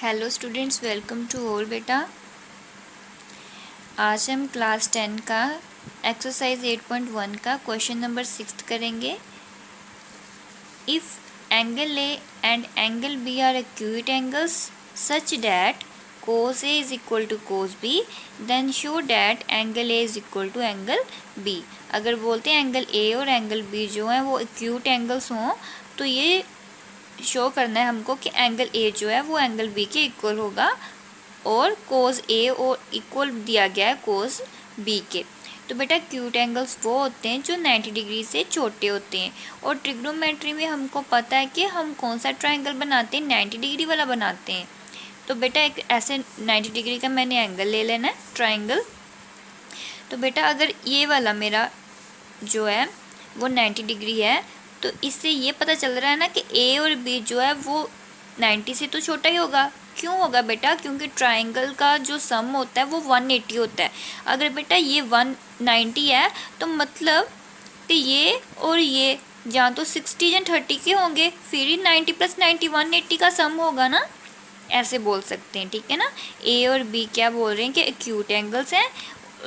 Hello students, welcome to all. बेटा आज हम क्लास 10 का एक्सरसाइज 8.1 का क्वेश्चन नंबर 6 करेंगे। If angle A and angle B are acute angles such that cos A is equal to cos B, then show that angle A is equal to angle B। अगर बोलते हैं angle A और angle B जो है वो acute angles हों तो ये शो करना है हमको कि एंगल ए जो है वो एंगल बी के इक्वल होगा और कोस ए और इक्वल दिया गया है कोस बी के। तो बेटा एक्यूट एंगल्स वो होते हैं जो 90 डिग्री से छोटे होते हैं और ट्रिग्नोमेट्री में हमको पता है कि हम कौन सा ट्रायंगल बनाते हैं, 90 डिग्री वाला बनाते हैं। तो बेटा एक ऐसे 90 डिग्री का मैंने एंगल ले लेना है ट्रायंगल। तो बेटा अगर ये वाला मेरा जो है वो 90 डिग्री है तो इससे ये पता चल रहा है ना कि ए और बी जो है वो 90 से तो छोटा ही होगा। क्यों होगा बेटा? क्योंकि ट्रायंगल का जो सम होता है वो 180 होता है। अगर बेटा ये 190 है तो मतलब कि ये और ये या तो 60 या 30 के होंगे, फिर ही 90 + 90 180 का सम होगा ना, ऐसे बोल सकते हैं। ठीक है ना। ए और बी क्या बोल रहे हैं कि एक्यूट एंगल्स हैं।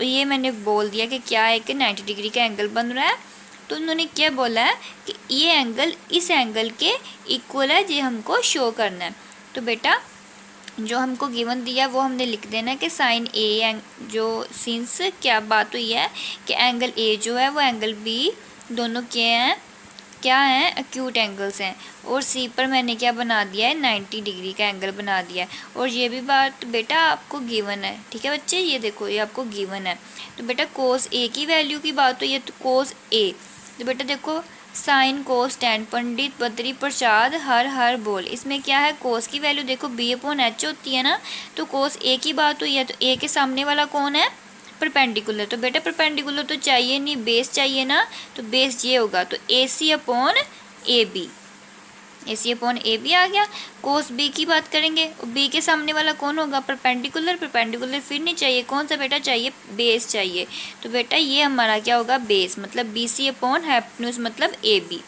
ये मैंने बोल दिया कि क्या है कि 90 डिग्री का एंगल बन रहा है। तो उन्होंने क्या बोला है कि ये एंगल इस एंगल के इक्वल है, ये हमको शो करना है। तो बेटा जो हमको गिवन दिया वो हमने लिख देना है कि साइन ए जो सिंस क्या बात हुई है कि एंगल ए जो है वो एंगल बी दोनों क्या हैं एक्यूट एंगल्स हैं। और सी पर मैंने क्या बना दिया है 90 डिग्री का एंगल बना दिया है। और ये भी बात बेटा आपको गिवन है। ठीक है बच्चे, ये देखो ये आपको गिवन है। तो बेटा कोस ए की वैल्यू की बात हुई है तो कोस ए, तो बेटा देखो sine cos tan Pandit Badri Prasad हर हर बोल, इसमें क्या है कोस की वैल्यू देखो B/H होती है ना। तो कोस ए की बात हुई है तो ए के सामने वाला कौन है? परपेंडिकुलर। तो बेटा परपेंडिकुलर तो चाहिए नहीं, बेस चाहिए ना। तो बेस ये होगा तो AC/AB, AC/AB आ गया। कोस बी की बात करेंगे, बी के सामने वाला कौन होगा? परपेंडिकुलर। परपेंडिकुलर फिर नहीं चाहिए, कौन सा बेटा चाहिए? बेस चाहिए। तो बेटा ये हमारा क्या होगा? बेस, मतलब BC/हाइपोटेन्यूज मतलब AB।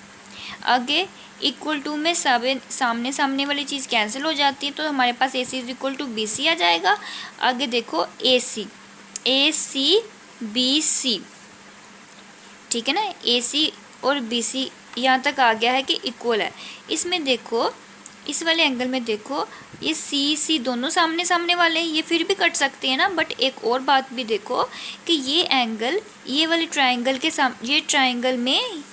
आगे इक्वल टू में सामने सामने वाली चीज़ कैंसिल हो जाती है तो हमारे पास AC = BC आ जाएगा। आगे देखो AC BC, ठीक है ना। AC और BC यहाँ तक आ गया है कि इक्वल है। इसमें देखो इस वाले एंगल में देखो ये C दोनों सामने सामने वाले हैं, ये फिर भी कट सकते हैं ना। बट एक और बात भी देखो कि ये एंगल ये वाले ट्रायंगल के ये ट्रायंगल में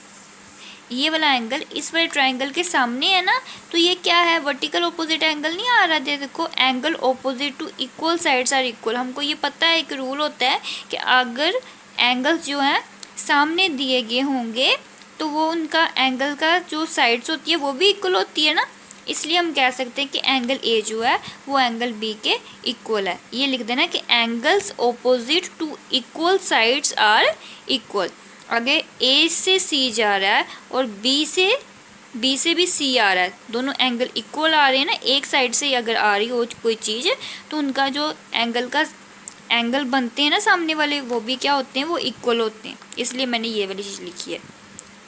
ये वाला एंगल इस वाले ट्रायंगल के सामने है ना। तो ये क्या है? वर्टिकल ऑपोजिट एंगल नहीं आ रहा है। देखो angle opposite to equal sides are equal. हमको ये पता है, एक रूल होता है कि अगर एंगल्स जो हैं सामने दिए गए होंगे तो वो उनका एंगल का जो साइड्स होती है वो भी इक्वल होती है ना। इसलिए हम कह सकते हैं कि एंगल ए जो है वो एंगल बी के इक्वल है। ये लिख देना कि angles opposite to equal sides are equal. आगे ए से सी जा रहा है और बी से भी सी आ रहा है, दोनों एंगल इक्वल आ रहे हैं ना। एक साइड से अगर आ रही हो कोई चीज़ तो उनका जो एंगल बनते हैं ना सामने वाले, वो भी क्या होते हैं? वो इक्वल होते हैं। इसलिए मैंने ये वाली चीज़ लिखी है।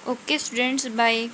Okay students, bye.